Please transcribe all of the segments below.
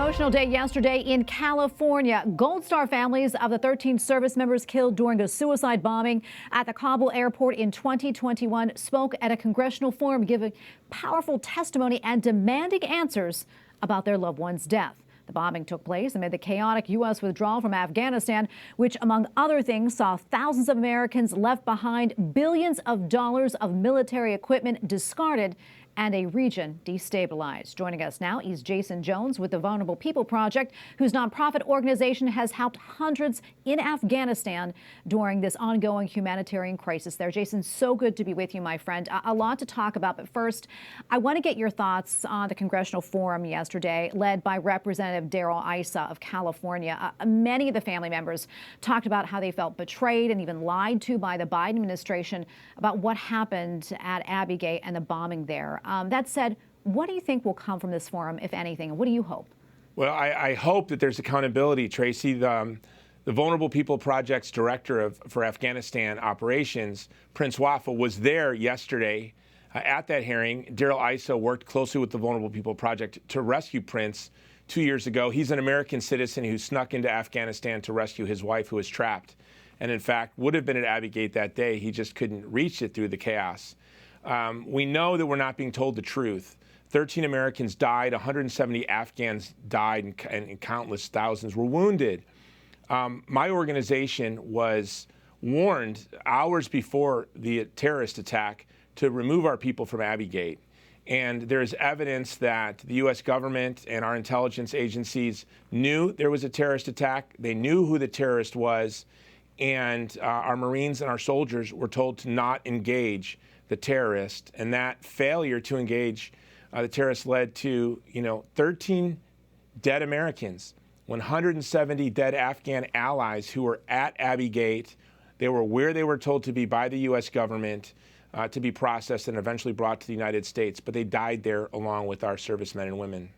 emotional day yesterday in California. Gold Star families of the 13 service members killed during a suicide bombing at the Kabul airport in 2021 spoke at a congressional forum, giving powerful testimony and demanding answers about their loved one's death. The bombing took place amid the chaotic U.S. withdrawal from Afghanistan, which, among other things, saw thousands of Americans left behind, billions of dollars of military equipment discarded, and a region destabilized. Joining us now is Jason Jones with the Vulnerable People Project, whose nonprofit organization has helped hundreds in Afghanistan during this ongoing humanitarian crisis there. Jason, so good to be with you, my friend. A lot to talk about, but first, I want to get your thoughts on the congressional forum yesterday, led by Representative Darrell Issa of California. Many of the family members talked about how they felt betrayed and even lied to by the Biden administration about what happened at Abbey Gate and the bombing there. That said, what do you think will come from this forum, if anything? What do you hope? Well, I hope that there's accountability, Tracy. The Vulnerable People Project's director for Afghanistan operations, Prince Waffle, was there yesterday at that hearing. Darrell Issa worked closely with the Vulnerable People Project to rescue Prince 2 years ago. He's an American citizen who snuck into Afghanistan to rescue his wife, who was trapped, and in fact would have been at Abbey Gate that day. He just couldn't reach it through the chaos. We know that we're not being told the truth. 13 Americans died, 170 Afghans died, and countless thousands were wounded. My organization was warned hours before the terrorist attack to remove our people from Abbey Gate. And there's evidence that the U.S. government and our intelligence agencies knew there was a terrorist attack. They knew who the terrorist was. And our Marines and our soldiers were told to not engage the terrorist, and that failure to engage the terrorist led to, 13 dead Americans, 170 dead Afghan allies who were at Abbey Gate. They were where they were told to be by the U.S. government to be processed and eventually brought to the United States, but they died there along with our servicemen and women.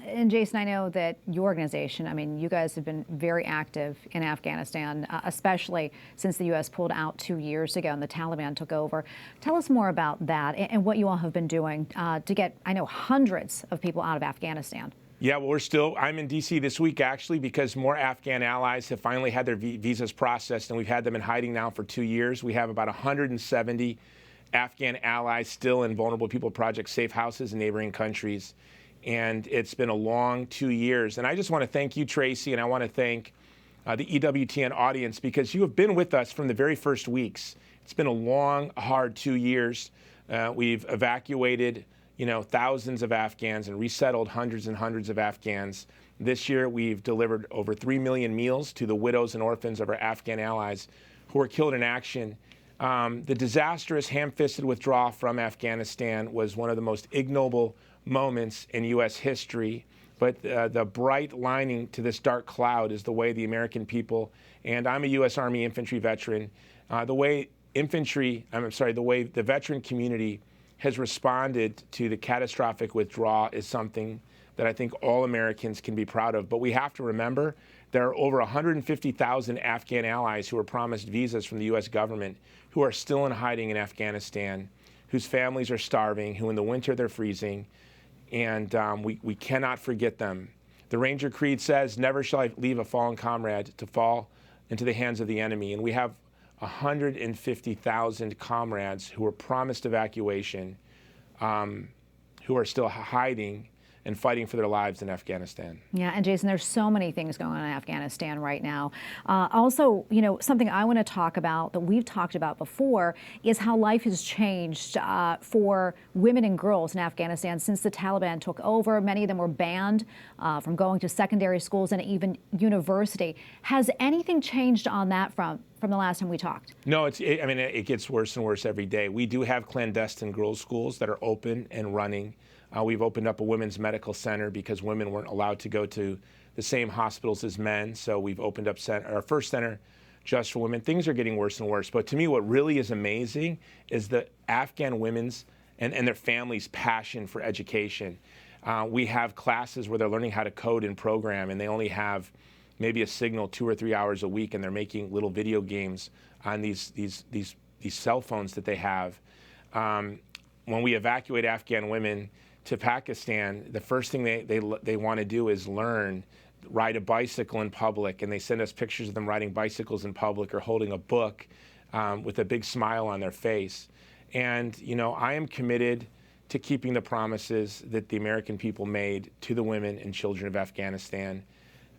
And Jason, I know that your organization, you guys have been very active in Afghanistan, especially since the U.S. pulled out 2 years ago and the Taliban took over. Tell us more about that and what you all have been doing to get, I know, hundreds of people out of Afghanistan. Yeah, well, I'm in D.C. this week, actually, because more Afghan allies have finally had their visas processed, and we've had them in hiding now for 2 years. We have about 170 Afghan allies still in Vulnerable People Project safe houses in neighboring countries. And it's been a long 2 years. And I just want to thank you, Tracy, and I want to thank the EWTN audience, because you have been with us from the very first weeks. It's been a long, hard 2 years. We've evacuated, thousands of Afghans and resettled hundreds and hundreds of Afghans. This year, we've delivered over 3 million meals to the widows and orphans of our Afghan allies who were killed in action. The disastrous, ham-fisted withdrawal from Afghanistan was one of the most ignoble moments in U.S. history, but the bright lining to this dark cloud is the way the American people, and I'm a U.S. Army infantry veteran, the way the veteran community has responded to the catastrophic withdrawal is something that I think all Americans can be proud of. But we have to remember there are over 150,000 Afghan allies who were promised visas from the U.S. government who are still in hiding in Afghanistan, whose families are starving, who in the winter they're freezing. And we cannot forget them. The Ranger Creed says, "Never shall I leave a fallen comrade to fall into the hands of the enemy." And we have 150,000 comrades who were promised evacuation, who are still hiding and fighting for their lives in Afghanistan. Yeah, and Jason, there's so many things going on in Afghanistan right now. Also, something I want to talk about that we've talked about before is how life has changed for women and girls in Afghanistan since the Taliban took over. Many of them were banned from going to secondary schools and even university. Has anything changed on that front from the last time we talked? No, it gets worse and worse every day. We do have clandestine girls' schools that are open and running. We've opened up a women's medical center because women weren't allowed to go to the same hospitals as men. So we've opened up our first center just for women. Things are getting worse and worse. But to me, what really is amazing is the Afghan women's and their families' passion for education. We have classes where they're learning how to code and program, and they only have maybe a signal 2 or 3 hours a week, and they're making little video games on these cell phones that they have. When we evacuate Afghan women, to Pakistan, the first thing they want to do is learn ride a bicycle in public, and they send us pictures of them riding bicycles in public or holding a book with a big smile on their face. And I am committed to keeping the promises that the American people made to the women and children of Afghanistan.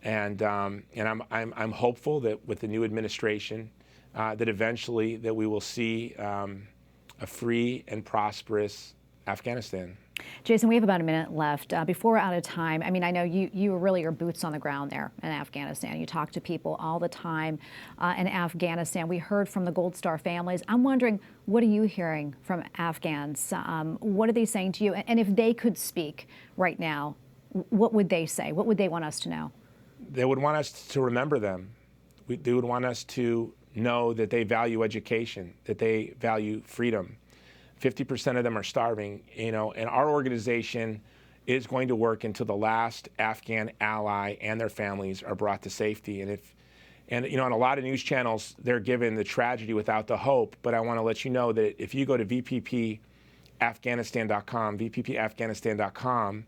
And I'm hopeful that with the new administration, that eventually that we will see a free and prosperous Afghanistan. Jason, we have about a minute left. Before we're out of time, I mean, I know you really are boots on the ground there in Afghanistan. You talk to people all the time in Afghanistan. We heard from the Gold Star families. I'm wondering, what are you hearing from Afghans? What are they saying to you? And if they could speak right now, what would they say? What would they want us to know? They would want us to remember them. They would want us to know that they value education, that they value freedom. 50% of them are starving, and our organization is going to work until the last Afghan ally and their families are brought to safety. And on a lot of news channels, they're given the tragedy without the hope. But I want to let you know that if you go to vppafghanistan.com, vppafghanistan.com,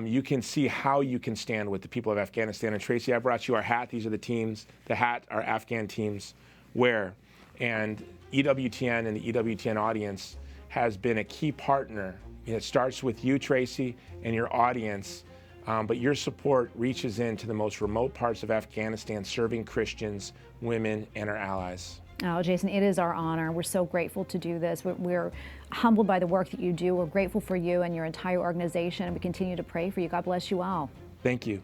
you can see how you can stand with the people of Afghanistan. And Tracy, I brought you our hat. These are the teams, the hat our Afghan teams wear. And EWTN and the EWTN audience has been a key partner. It starts with you, Tracy, and your audience, but your support reaches into the most remote parts of Afghanistan, serving Christians, women, and our allies. Oh, Jason, it is our honor. We're so grateful to do this. We're humbled by the work that you do. We're grateful for you and your entire organization, and we continue to pray for you. God bless you all. Thank you.